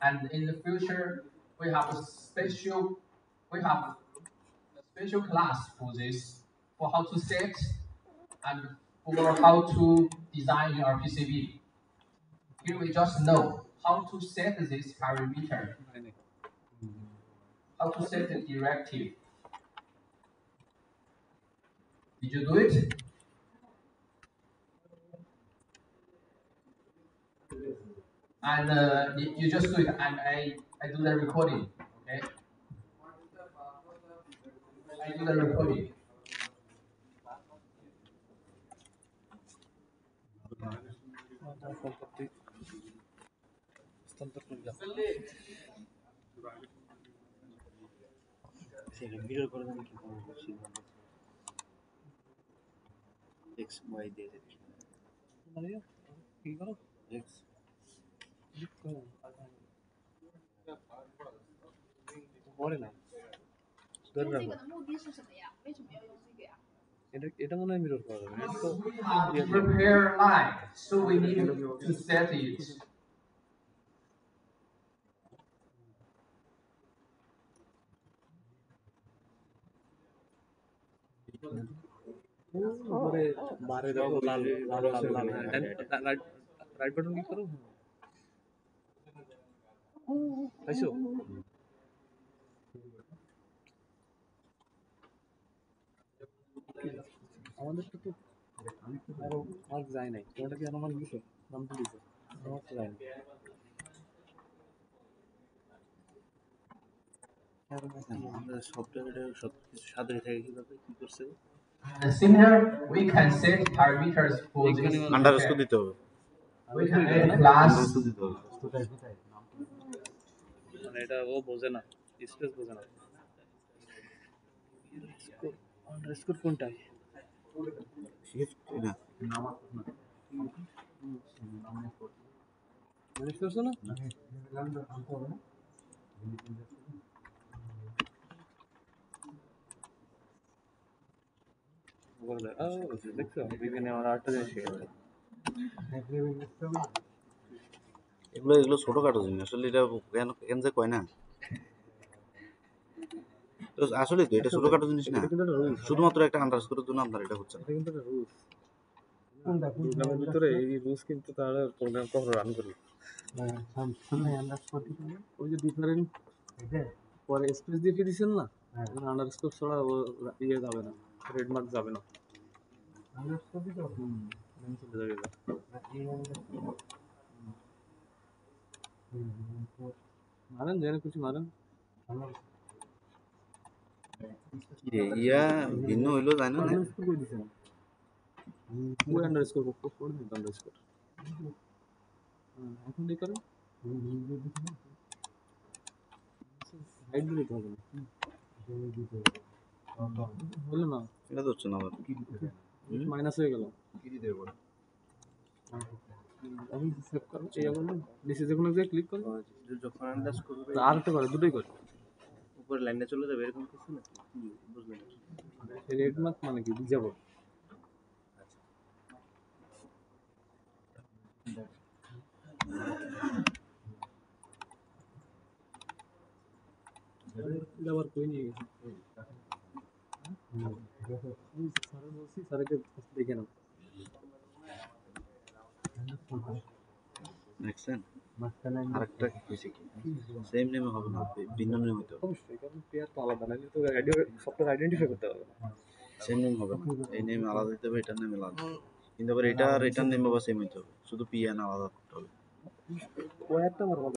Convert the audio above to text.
And in the future, we have a special class for this, for how to set and for how to design your PCB. Here we just know how to set this parameter, how to set the directive. Did you do it? And you just do it, and I do the recording. Okay, I do the recording. X Y দিয়ে দিচ্ছি মানে কি করো X পরে না ধরে রাখো 这个的目的是什么呀？为什么要用这个呀？ এটা মনে হয় মিরর করা যাবে এটা তো We have to prepare line, so we need to set it. উপরে বারে দেখো লাল লাল লাল লাল রাইট বাটন ক্লিক করো পাইছো আমাদের তো আরো মার্ক যায় নাই তোমরা কি আরো মার্ক দিছো নাম তো দিছো আমার তো যায় না আমরা সফটওয়্যারে সব কিছু সাদরে থাকে কিভাবে কি করছে Similar, we can set parameters for this. Underscore দিতে হবে We can add class. দিতে হবে মানে এটা ও বোঝে না স্পেস বোঝে না আন্ডারস্কোর কোনটা শিফট না ম্যানেজ করছো না দেখছো বিভিন্ন আমার আটটা জিনিস শিখেছে এগুলো এগুলো ছোটখাটো জিনিস আসলে এটা কেন কেন যে কয় না তো আসলে তো এটা ছোটখাটো জিনিস না শুধুমাত্র একটা আন্ডারস্কোরের জন্য আপনার এটা হচ্ছে না এটা কিন্তু একটা রুলস প্রোগ্রামের ভিতরে এই রুলস কিন্তু তারা প্রোগ্রাম কখনো রান করবে ওই যে ডিফারেন্ট পরে স্পেস দিয়ে দিয়েছেন না আন্ডারস্কোর ছাড়া ইয়ে যাবে না ট্রেডমার্ক যাবে না মারেন যেন কিছু মারেন ইয়া ভিন্ন হইলো জানো না কই দিছেন ওই আন্ডারস্কোর করে দিন আন্ডারস্কোর এখন দেখ করেন হাইড দিতে হবে হলো না এটা তো হচ্ছে না আবার মাইনাস হয়ে গেল কি দিতে হবে আমি সেভ করব এই আবার নিচে যখন একটা ক্লিক করব যখন আন্ডারস্কোর আর একটা করে দুটোই করে উপরে লাইনে চলে যাবে এরকম কিছু না বুঝলেন রেড মার্ক মানে কি যাব আবার কই নিয়ে গেছে স্যার বলছি স্যারকে দেখে নাও দেখছেন আরেকটা কিছু কি সেম নেমে হবে না ভিন্ন নেম হতে হবে অবশ্যই কারণ পেয়ার তো আলাদা না তো সফটওয়্যার আইডেন্টিফাই করতে হবে সেম নেম হবে না এই নেম আলাদা দিতে হবে এটার নেম আলাদা কিন্তু আবার এটা আর এটার নেম আবার সেম হতে হবে শুধু পিএন আলাদা করতে হবে ও একটা